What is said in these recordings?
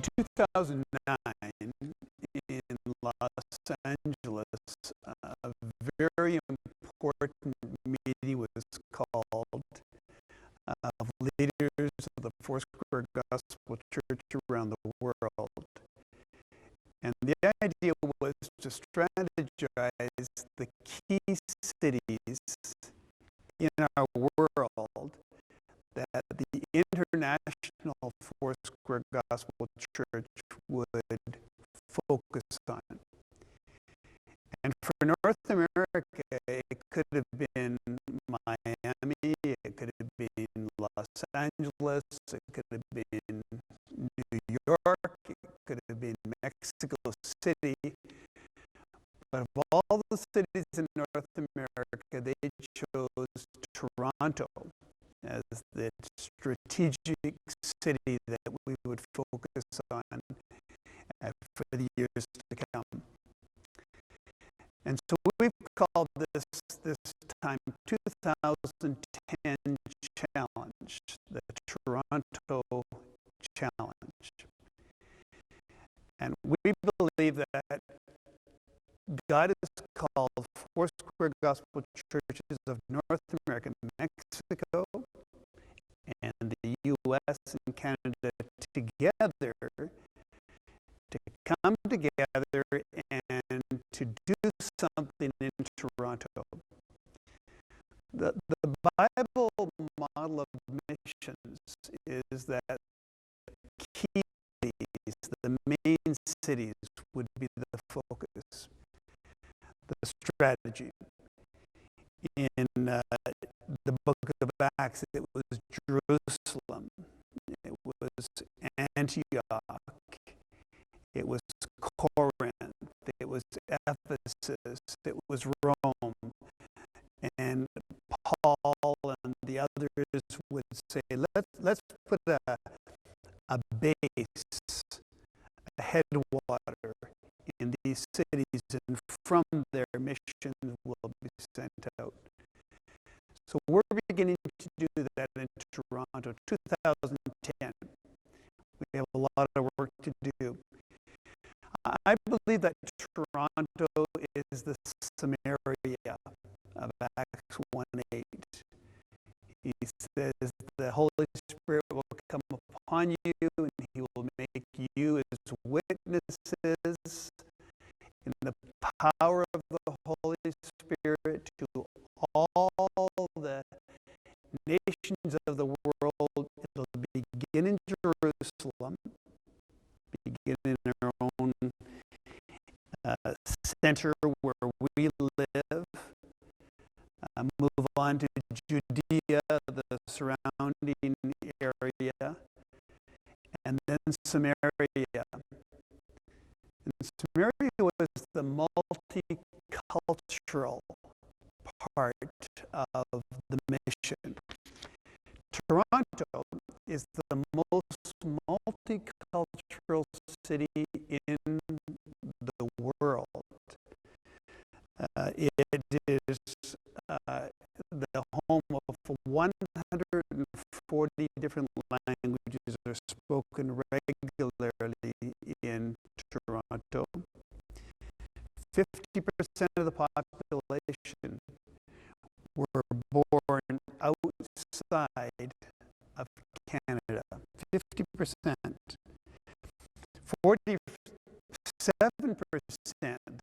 2009 in Los Angeles, a very important meeting was called of leaders of the Foursquare Gospel Church around the world. And the idea was to strategize the key cities in our world that the International Foursquare Gospel Church would focus on. And for North America, it could have been Miami, it could have been Los Angeles, it could have been New York, it could have been Mexico City. But of all the cities in North America, they chose Toronto as the strategic city that we would focus on for the years to come. And so we've called this time 2010 Challenge, the Toronto Challenge. And we believe that God has called Foursquare Gospel Churches of North America, Mexico, and the U.S. and Canada together to come together and to do something in Toronto. The Bible model of missions is that key cities, the main cities, would be the focus, the strategy. In the book of Acts, it was Jerusalem, it was Antioch, it was Corinth, it was Ephesus, it was Rome. And Paul and the others would say, let's put a base, a headwater in these cities, and from there missions will be sent out. So we're beginning to do that in Toronto, 2010. We have a lot of work to do. I believe that Toronto is the Samaria of Acts 1:8. He says, the Holy Spirit will come upon you, and he will make you as witnesses in the power of the Holy Spirit to all the nations of the world. It'll begin in Jerusalem, begin in our own center where we live, move on to Judea, the surrounding area, and then Samaria. And Samaria was the multicultural part of the mission. Toronto is the most multicultural city in the world. It is the home of 140 different languages are spoken regularly in Toronto. 50% of the population were born outside of Canada. 50%. 47%,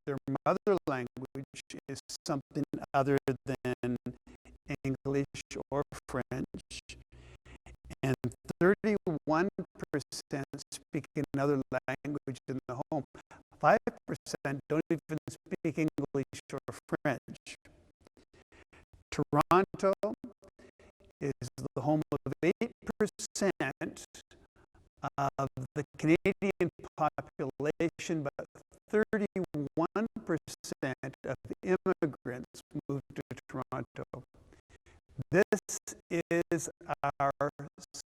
their mother language is something other than English or French, and 31% speak another language in the home. 5% don't even speak English or French. Toronto is the home of 8% of the Canadian population, but 31% of immigrants moved to Toronto. This is our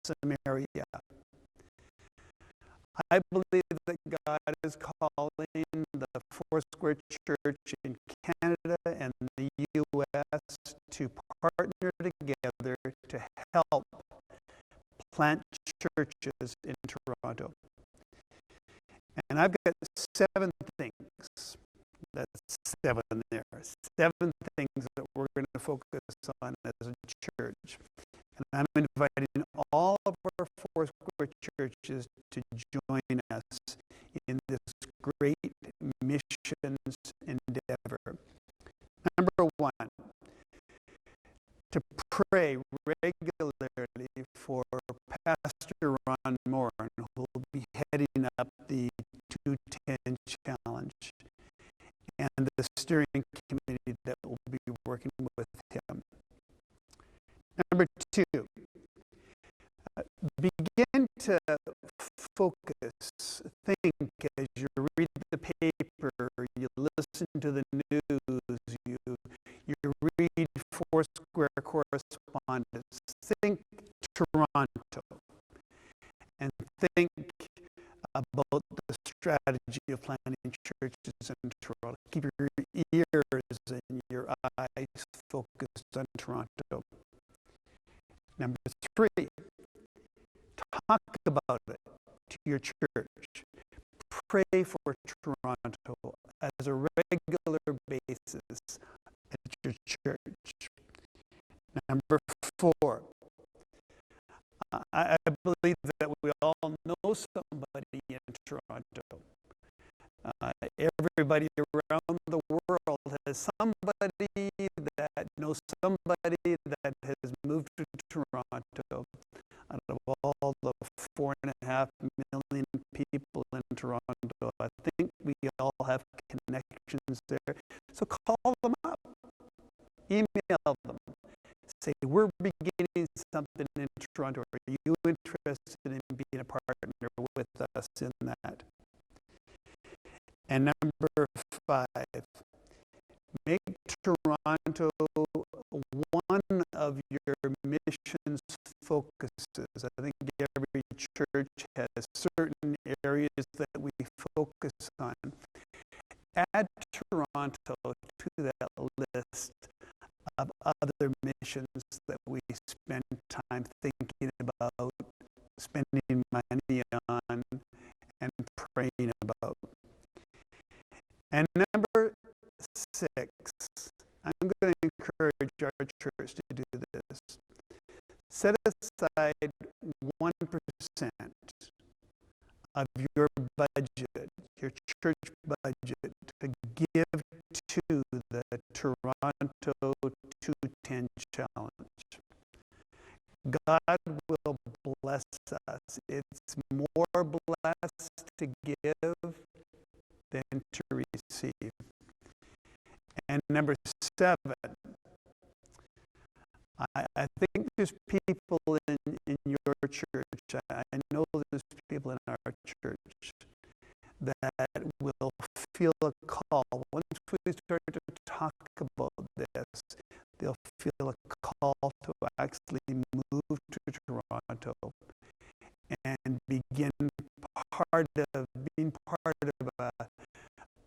Samaria. I believe that God is calling the Foursquare Church in Canada and the U.S. to partner together to help plant churches in Toronto. And I've got 7 things. That's 7 there. 7 things that we're going to focus on as a church. And I'm inviting all of our Foursquare churches to join us in this great missions endeavor. Number 1, to pray regularly for Pastor Ron Moore, who will be heading up the 210 Challenge, and the steering committee that will be working with him. Number 2, begin to focus, think as you read the paper, you listen to the news, you read Foursquare correspondence. Think Toronto, and think about the strategy of planting churches in Toronto. Keep your ears and your eyes focused on Toronto. Number 3, talk about it to your church. Pray for Toronto as a regular basis at your church. Number 4, I believe that we all know somebody in Toronto. Everybody around the world has somebody that knows somebody that has moved to Toronto. Out of all the 4.5 million people in Toronto, I think we all have connections there. So call them up, email them, say, we're beginning something in Toronto. Are you interested in being a partner with us in that? And number 5, make Toronto one of your missions focuses. I think every church has certain areas that we focus on. Add Toronto to that list of other missions that we spend time thinking about, spending money on, and praying about. And number 6, I'm going to encourage our church to do this. Set aside 1% of your budget, your church budget, to give to the Toronto 210 Challenge. God will bless us. It's more blessed to give than to receive. And number 7, I think there's people in your church, I know there's people in our church that will feel a call. Once we start to talk about this, they'll feel a call to actually move to Toronto and begin being part of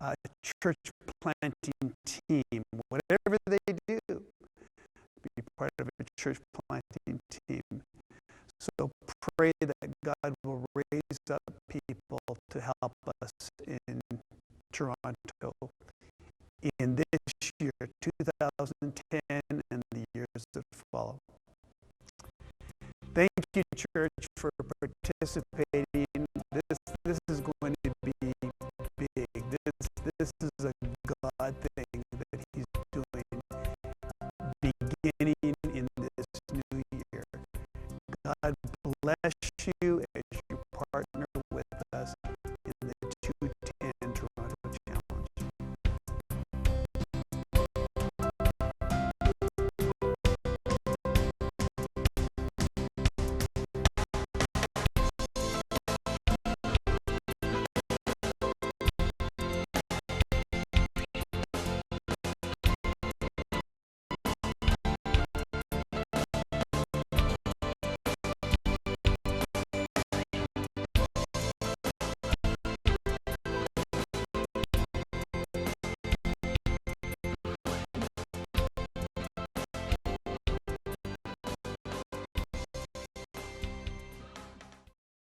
a church planting team, whatever they do, be part of a church planting team. So pray that God will raise up people to help us in Toronto in this year, 2010, and the years that follow. Thank you, church, for participating. This is going to be big. This is a God thing that He's doing, beginning